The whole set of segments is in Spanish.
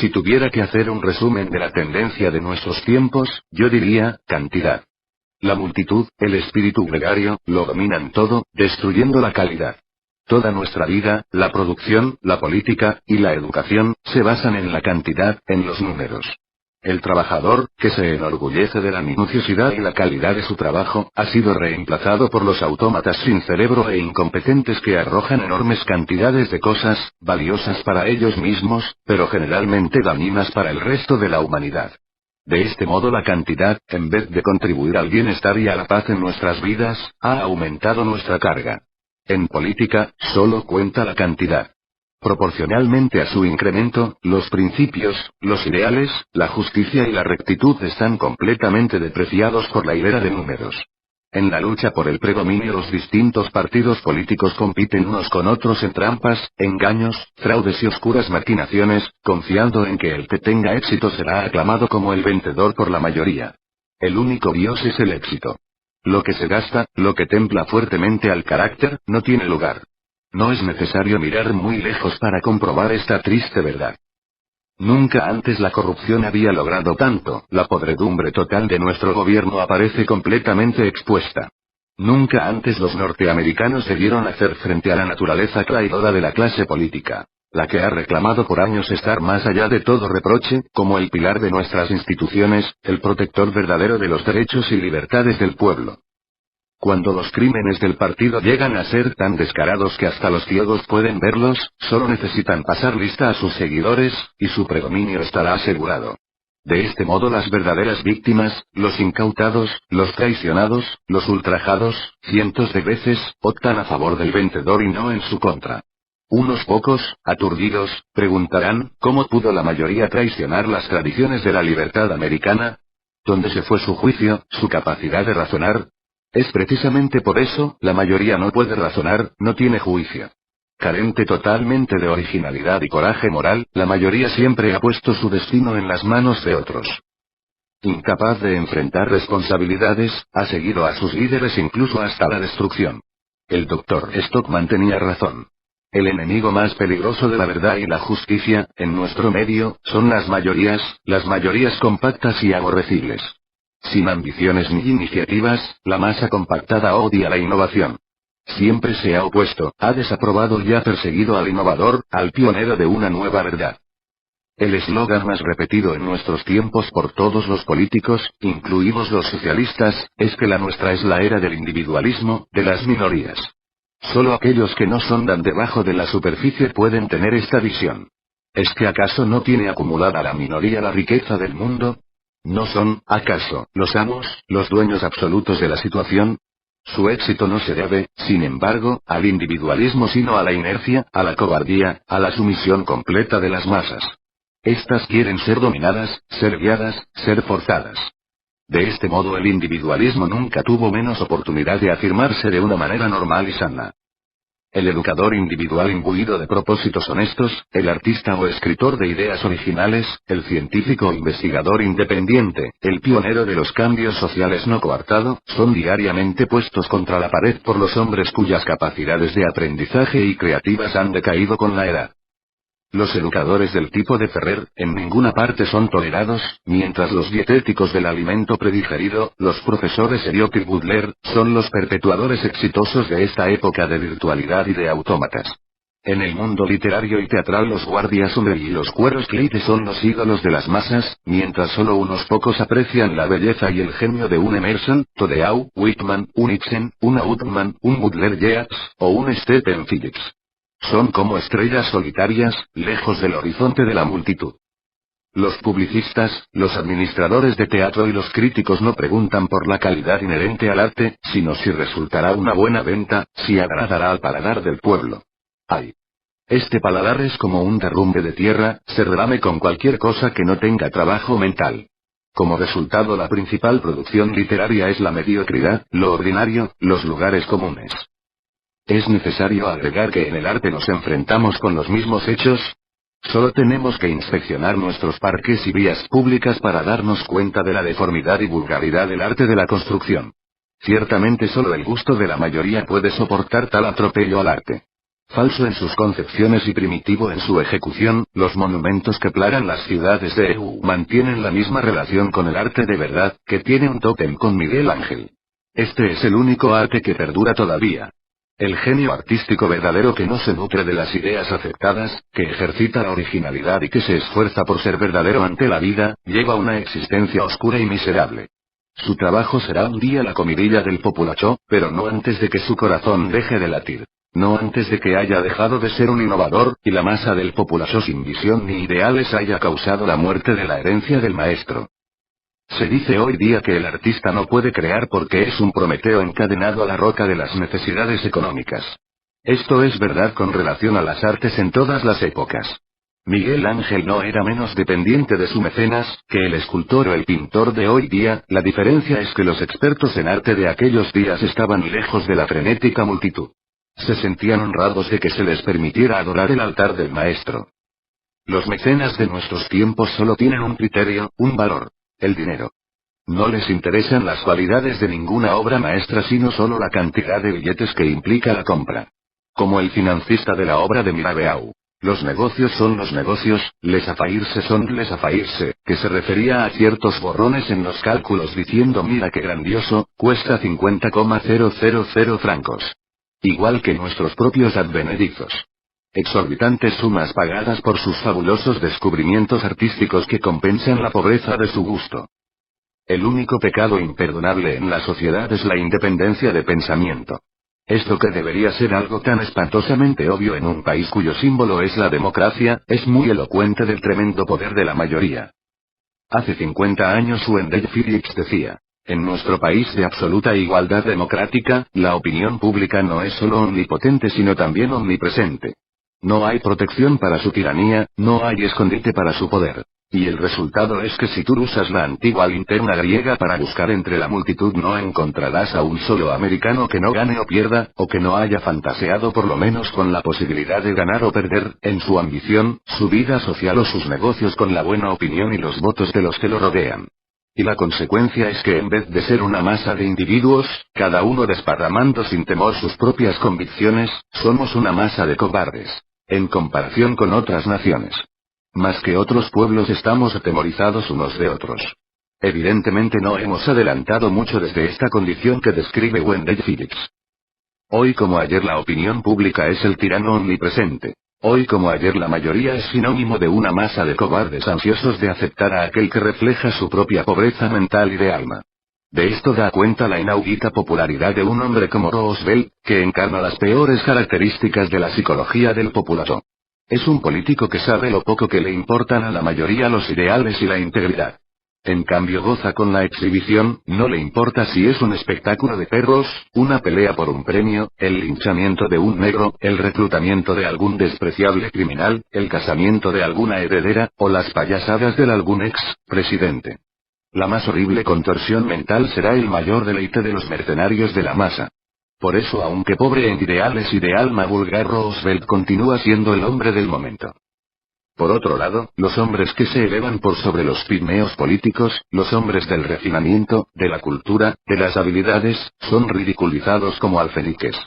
Si tuviera que hacer un resumen de la tendencia de nuestros tiempos, yo diría, cantidad. La multitud, el espíritu gregario, lo dominan todo, destruyendo la calidad. Toda nuestra vida, la producción, la política, y la educación, se basan en la cantidad, en los números. El trabajador, que se enorgullece de la minuciosidad y la calidad de su trabajo, ha sido reemplazado por los autómatas sin cerebro e incompetentes que arrojan enormes cantidades de cosas, valiosas para ellos mismos, pero generalmente dañinas para el resto de la humanidad. De este modo la cantidad, en vez de contribuir al bienestar y a la paz en nuestras vidas, ha aumentado nuestra carga. En política, solo cuenta la cantidad. Proporcionalmente a su incremento, los principios, los ideales, la justicia y la rectitud están completamente depreciados por la hilera de números. En la lucha por el predominio los distintos partidos políticos compiten unos con otros en trampas, engaños, fraudes y oscuras maquinaciones, confiando en que el que tenga éxito será aclamado como el vencedor por la mayoría. El único Dios es el éxito. Lo que se gasta, lo que templa fuertemente al carácter, no tiene lugar. No es necesario mirar muy lejos para comprobar esta triste verdad. Nunca antes la corrupción había logrado tanto, la podredumbre total de nuestro gobierno aparece completamente expuesta. Nunca antes los norteamericanos debieron hacer frente a la naturaleza traidora de la clase política, la que ha reclamado por años estar más allá de todo reproche, como el pilar de nuestras instituciones, el protector verdadero de los derechos y libertades del pueblo. Cuando los crímenes del partido llegan a ser tan descarados que hasta los ciegos pueden verlos, solo necesitan pasar lista a sus seguidores, y su predominio estará asegurado. De este modo las verdaderas víctimas, los incautados, los traicionados, los ultrajados, cientos de veces, optan a favor del vencedor y no en su contra. Unos pocos, aturdidos, preguntarán, ¿cómo pudo la mayoría traicionar las tradiciones de la libertad americana? ¿Dónde se fue su juicio, su capacidad de razonar? Es precisamente por eso, la mayoría no puede razonar, no tiene juicio. Carente totalmente de originalidad y coraje moral, la mayoría siempre ha puesto su destino en las manos de otros. Incapaz de enfrentar responsabilidades, ha seguido a sus líderes incluso hasta la destrucción. El Dr. Stockman tenía razón. El enemigo más peligroso de la verdad y la justicia, en nuestro medio, son las mayorías compactas y aborrecibles. Sin ambiciones ni iniciativas, la masa compactada odia la innovación. Siempre se ha opuesto, ha desaprobado y ha perseguido al innovador, al pionero de una nueva verdad. El eslogan más repetido en nuestros tiempos por todos los políticos, incluidos los socialistas, es que la nuestra es la era del individualismo, de las minorías. Solo aquellos que no sondan debajo de la superficie pueden tener esta visión. ¿Es que acaso no tiene acumulada la minoría la riqueza del mundo? ¿No son, acaso, los amos, los dueños absolutos de la situación? Su éxito no se debe, sin embargo, al individualismo sino a la inercia, a la cobardía, a la sumisión completa de las masas. Estas quieren ser dominadas, ser guiadas, ser forzadas. De este modo el individualismo nunca tuvo menos oportunidad de afirmarse de una manera normal y sana. El educador individual imbuido de propósitos honestos, el artista o escritor de ideas originales, el científico o investigador independiente, el pionero de los cambios sociales no coartado, son diariamente puestos contra la pared por los hombres cuyas capacidades de aprendizaje y creativas han decaído con la edad. Los educadores del tipo de Ferrer, en ninguna parte son tolerados, mientras los dietéticos del alimento predigerido, los profesores Eliot y Butler, son los perpetuadores exitosos de esta época de virtualidad y de autómatas. En el mundo literario y teatral los guardias Umbre y los cueros Cleide son los ídolos de las masas, mientras solo unos pocos aprecian la belleza y el genio de un Emerson, Thoreau, Whitman, un Ibsen, un Outman, un Butler Yeats, o un Stephen Phillips. Son como estrellas solitarias, lejos del horizonte de la multitud. Los publicistas, los administradores de teatro y los críticos no preguntan por la calidad inherente al arte, sino si resultará una buena venta, si agradará al paladar del pueblo. ¡Ay! Este paladar es como un derrumbe de tierra, se relame con cualquier cosa que no tenga trabajo mental. Como resultado la principal producción literaria es la mediocridad, lo ordinario, los lugares comunes. ¿Es necesario agregar que en el arte nos enfrentamos con los mismos hechos? Solo tenemos que inspeccionar nuestros parques y vías públicas para darnos cuenta de la deformidad y vulgaridad del arte de la construcción. Ciertamente solo el gusto de la mayoría puede soportar tal atropello al arte. Falso en sus concepciones y primitivo en su ejecución, los monumentos que plagan las ciudades de EU mantienen la misma relación con el arte de verdad, que tiene un tótem con Miguel Ángel. Este es el único arte que perdura todavía. El genio artístico verdadero que no se nutre de las ideas aceptadas, que ejercita la originalidad y que se esfuerza por ser verdadero ante la vida, lleva una existencia oscura y miserable. Su trabajo será un día la comidilla del populacho, pero no antes de que su corazón deje de latir. No antes de que haya dejado de ser un innovador, y la masa del populacho sin visión ni ideales haya causado la muerte de la herencia del maestro. Se dice hoy día que el artista no puede crear porque es un Prometeo encadenado a la roca de las necesidades económicas. Esto es verdad con relación a las artes en todas las épocas. Miguel Ángel no era menos dependiente de su mecenas, que el escultor o el pintor de hoy día, la diferencia es que los expertos en arte de aquellos días estaban lejos de la frenética multitud. Se sentían honrados de que se les permitiera adorar el altar del maestro. Los mecenas de nuestros tiempos solo tienen un criterio, un valor: el dinero. No les interesan las cualidades de ninguna obra maestra sino solo la cantidad de billetes que implica la compra. Como el financista de la obra de Mirabeau. Los negocios son los negocios, les affaires son les affaires, que se refería a ciertos borrones en los cálculos diciendo mira qué grandioso, cuesta 50,000 francos. Igual que nuestros propios advenedizos. Exorbitantes sumas pagadas por sus fabulosos descubrimientos artísticos que compensan la pobreza de su gusto. El único pecado imperdonable en la sociedad es la independencia de pensamiento. Esto que debería ser algo tan espantosamente obvio en un país cuyo símbolo es la democracia, es muy elocuente del tremendo poder de la mayoría. Hace 50 años Wendell Phillips decía: en nuestro país de absoluta igualdad democrática, la opinión pública no es solo omnipotente sino también omnipresente. No hay protección para su tiranía, no hay escondite para su poder. Y el resultado es que si tú usas la antigua linterna griega para buscar entre la multitud no encontrarás a un solo americano que no gane o pierda, o que no haya fantaseado por lo menos con la posibilidad de ganar o perder, en su ambición, su vida social o sus negocios con la buena opinión y los votos de los que lo rodean. Y la consecuencia es que en vez de ser una masa de individuos, cada uno desparramando sin temor sus propias convicciones, somos una masa de cobardes. En comparación con otras naciones. Más que otros pueblos estamos atemorizados unos de otros. Evidentemente no hemos adelantado mucho desde esta condición que describe Wendell Phillips. Hoy como ayer la opinión pública es el tirano omnipresente. Hoy como ayer la mayoría es sinónimo de una masa de cobardes ansiosos de aceptar a aquel que refleja su propia pobreza mental y de alma. De esto da cuenta la inaudita popularidad de un hombre como Roosevelt, que encarna las peores características de la psicología del populacho. Es un político que sabe lo poco que le importan a la mayoría los ideales y la integridad. En cambio goza con la exhibición, no le importa si es un espectáculo de perros, una pelea por un premio, el linchamiento de un negro, el reclutamiento de algún despreciable criminal, el casamiento de alguna heredera, o las payasadas de algún ex-presidente. La más horrible contorsión mental será el mayor deleite de los mercenarios de la masa. Por eso aunque pobre en ideales y de alma vulgar Roosevelt continúa siendo el hombre del momento. Por otro lado, los hombres que se elevan por sobre los pigmeos políticos, los hombres del refinamiento, de la cultura, de las habilidades, son ridiculizados como alfeñiques.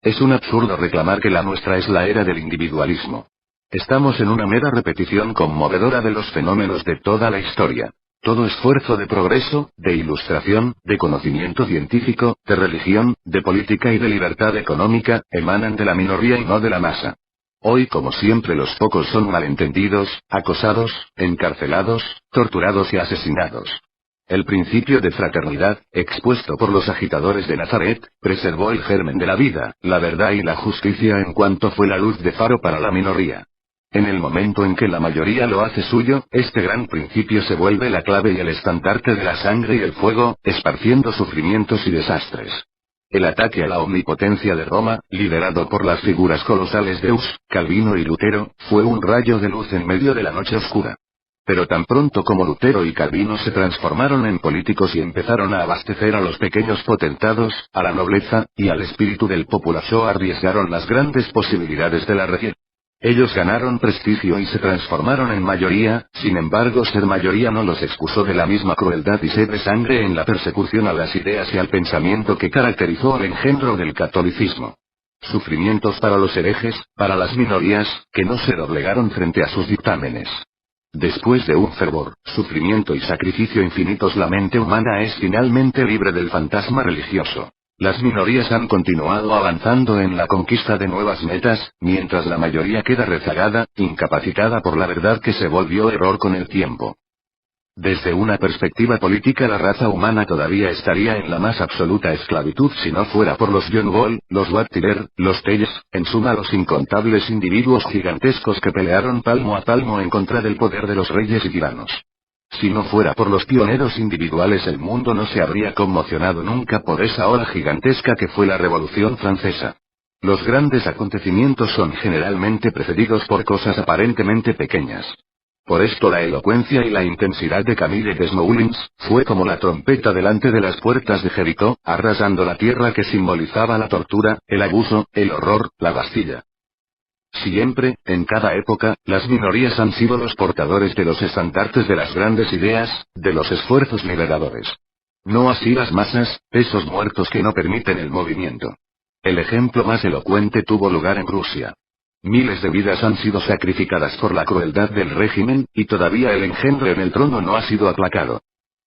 Es un absurdo reclamar que la nuestra es la era del individualismo. Estamos en una mera repetición conmovedora de los fenómenos de toda la historia. Todo esfuerzo de progreso, de ilustración, de conocimiento científico, de religión, de política y de libertad económica, emanan de la minoría y no de la masa. Hoy como siempre los pocos son malentendidos, acosados, encarcelados, torturados y asesinados. El principio de fraternidad, expuesto por los agitadores de Nazaret, preservó el germen de la vida, la verdad y la justicia en cuanto fue la luz de faro para la minoría. En el momento en que la mayoría lo hace suyo, este gran principio se vuelve la clave y el estandarte de la sangre y el fuego, esparciendo sufrimientos y desastres. El ataque a la omnipotencia de Roma, liderado por las figuras colosales de Hus, Calvino y Lutero, fue un rayo de luz en medio de la noche oscura. Pero tan pronto como Lutero y Calvino se transformaron en políticos y empezaron a abastecer a los pequeños potentados, a la nobleza, y al espíritu del populacho arriesgaron las grandes posibilidades de la región. Ellos ganaron prestigio y se transformaron en mayoría, sin embargo ser mayoría no los excusó de la misma crueldad y sed de sangre en la persecución a las ideas y al pensamiento que caracterizó al engendro del catolicismo. Sufrimientos para los herejes, para las minorías, que no se doblegaron frente a sus dictámenes. Después de un fervor, sufrimiento y sacrificio infinitos, la mente humana es finalmente libre del fantasma religioso. Las minorías han continuado avanzando en la conquista de nuevas metas, mientras la mayoría queda rezagada, incapacitada por la verdad que se volvió error con el tiempo. Desde una perspectiva política, la raza humana todavía estaría en la más absoluta esclavitud si no fuera por los John Wall, los Wattiler, los Telles, en suma los incontables individuos gigantescos que pelearon palmo a palmo en contra del poder de los reyes y tiranos. Si no fuera por los pioneros individuales, el mundo no se habría conmocionado nunca por esa ola gigantesca que fue la Revolución Francesa. Los grandes acontecimientos son generalmente precedidos por cosas aparentemente pequeñas. Por esto la elocuencia y la intensidad de Camille Desmoulins fue como la trompeta delante de las puertas de Jericó, arrasando la tierra que simbolizaba la tortura, el abuso, el horror, la Bastilla. Siempre, en cada época, las minorías han sido los portadores de los estandartes de las grandes ideas, de los esfuerzos liberadores. No así las masas, pesos muertos que no permiten el movimiento. El ejemplo más elocuente tuvo lugar en Rusia. Miles de vidas han sido sacrificadas por la crueldad del régimen, y todavía el engendro en el trono no ha sido aplacado.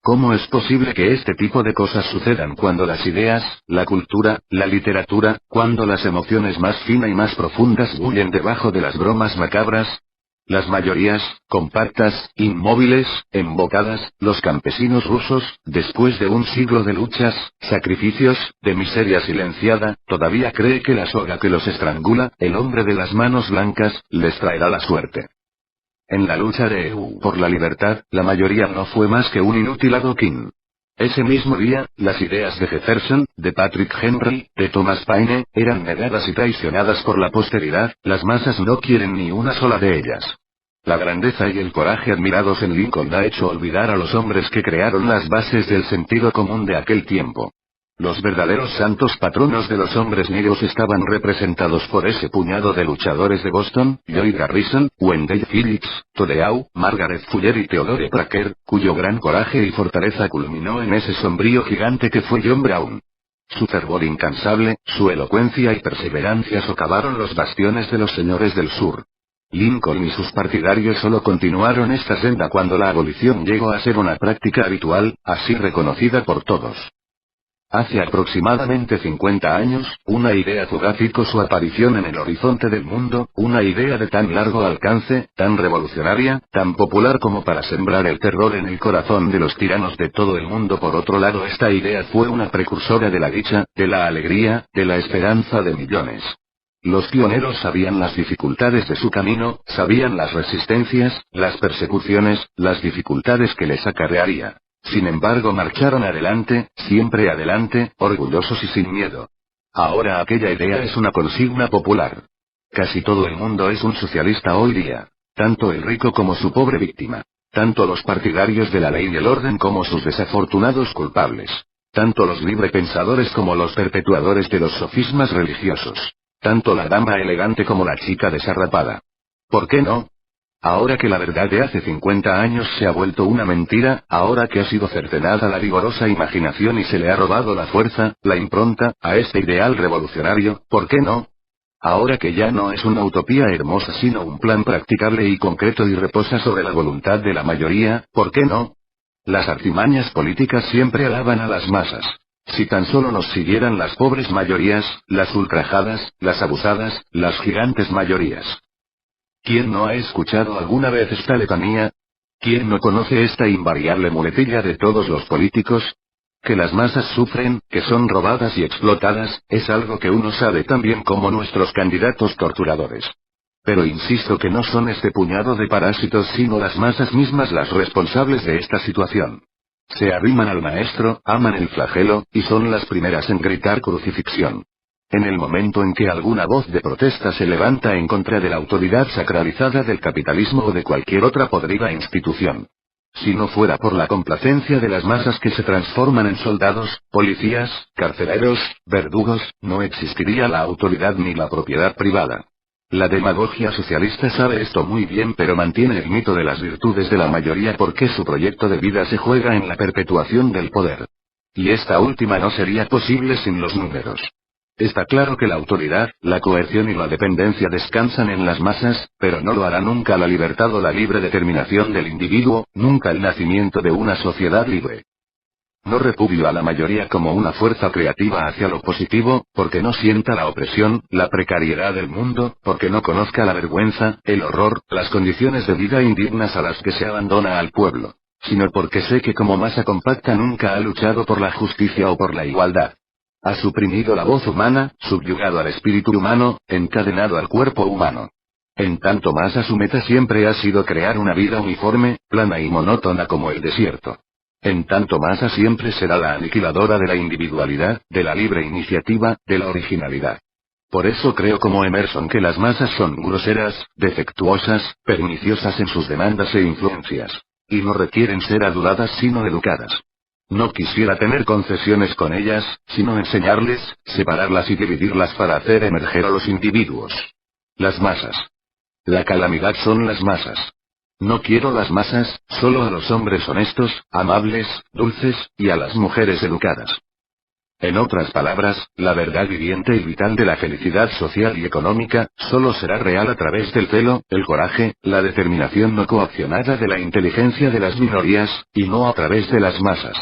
¿Cómo es posible que este tipo de cosas sucedan cuando las ideas, la cultura, la literatura, cuando las emociones más finas y más profundas bullen debajo de las bromas macabras? Las mayorías, compactas, inmóviles, embocadas, los campesinos rusos, después de un siglo de luchas, sacrificios, de miseria silenciada, todavía cree que la soga que los estrangula, el hombre de las manos blancas, les traerá la suerte. En la lucha de por la libertad, la mayoría no fue más que un inútil adoquín. Ese mismo día, las ideas de Jefferson, de Patrick Henry, de Thomas Paine, eran negadas y traicionadas por la posteridad. Las masas no quieren ni una sola de ellas. La grandeza y el coraje admirados en Lincoln ha hecho olvidar a los hombres que crearon las bases del sentido común de aquel tiempo. Los verdaderos santos patronos de los hombres negros estaban representados por ese puñado de luchadores de Boston, Lloyd Garrison, Wendell Phillips, Todeau, Margaret Fuller y Theodore Parker, cuyo gran coraje y fortaleza culminó en ese sombrío gigante que fue John Brown. Su fervor incansable, su elocuencia y perseverancia socavaron los bastiones de los señores del sur. Lincoln y sus partidarios solo continuaron esta senda cuando la abolición llegó a ser una práctica habitual, así reconocida por todos. Hace aproximadamente 50 años, una idea fugaz hizo su aparición en el horizonte del mundo, una idea de tan largo alcance, tan revolucionaria, tan popular como para sembrar el terror en el corazón de los tiranos de todo el mundo. Por otro lado, esta idea fue una precursora de la dicha, de la alegría, de la esperanza de millones. Los pioneros sabían las dificultades de su camino, sabían las resistencias, las persecuciones, las dificultades que les acarrearía. Sin embargo, marcharon adelante, siempre adelante, orgullosos y sin miedo. Ahora aquella idea es una consigna popular. Casi todo el mundo es un socialista hoy día. Tanto el rico como su pobre víctima. Tanto los partidarios de la ley y el orden como sus desafortunados culpables. Tanto los librepensadores como los perpetuadores de los sofismas religiosos. Tanto la dama elegante como la chica desarrapada. ¿Por qué no? Ahora que la verdad de hace 50 años se ha vuelto una mentira, ahora que ha sido cercenada la vigorosa imaginación y se le ha robado la fuerza, la impronta, a este ideal revolucionario, ¿por qué no? Ahora que ya no es una utopía hermosa sino un plan practicable y concreto y reposa sobre la voluntad de la mayoría, ¿por qué no? Las artimañas políticas siempre alaban a las masas. Si tan solo nos siguieran las pobres mayorías, las ultrajadas, las abusadas, las gigantes mayorías. ¿Quién no ha escuchado alguna vez esta letanía? ¿Quién no conoce esta invariable muletilla de todos los políticos? Que las masas sufren, que son robadas y explotadas, es algo que uno sabe tan bien como nuestros candidatos torturadores. Pero insisto que no son este puñado de parásitos sino las masas mismas las responsables de esta situación. Se arriman al maestro, aman el flagelo, y son las primeras en gritar crucifixión. En el momento en que alguna voz de protesta se levanta en contra de la autoridad sacralizada del capitalismo o de cualquier otra podrida institución. Si no fuera por la complacencia de las masas que se transforman en soldados, policías, carceleros, verdugos, no existiría la autoridad ni la propiedad privada. La demagogia socialista sabe esto muy bien, pero mantiene el mito de las virtudes de la mayoría porque su proyecto de vida se juega en la perpetuación del poder. Y esta última no sería posible sin los números. Está claro que la autoridad, la coerción y la dependencia descansan en las masas, pero no lo hará nunca la libertad o la libre determinación del individuo, nunca el nacimiento de una sociedad libre. No repudio a la mayoría como una fuerza creativa hacia lo positivo, porque no sienta la opresión, la precariedad del mundo, porque no conozca la vergüenza, el horror, las condiciones de vida indignas a las que se abandona al pueblo, sino porque sé que como masa compacta nunca ha luchado por la justicia o por la igualdad. Ha suprimido la voz humana, subyugado al espíritu humano, encadenado al cuerpo humano. En tanto masa su meta siempre ha sido crear una vida uniforme, plana y monótona como el desierto. En tanto masa siempre será la aniquiladora de la individualidad, de la libre iniciativa, de la originalidad. Por eso creo como Emerson que las masas son groseras, defectuosas, perniciosas en sus demandas e influencias. Y no requieren ser adoradas sino educadas. No quisiera tener concesiones con ellas, sino enseñarles, separarlas y dividirlas para hacer emerger a los individuos. Las masas. La calamidad son las masas. No quiero las masas, solo a los hombres honestos, amables, dulces, y a las mujeres educadas. En otras palabras, la verdad viviente y vital de la felicidad social y económica, solo será real a través del celo, el coraje, la determinación no coaccionada de la inteligencia de las minorías, y no a través de las masas.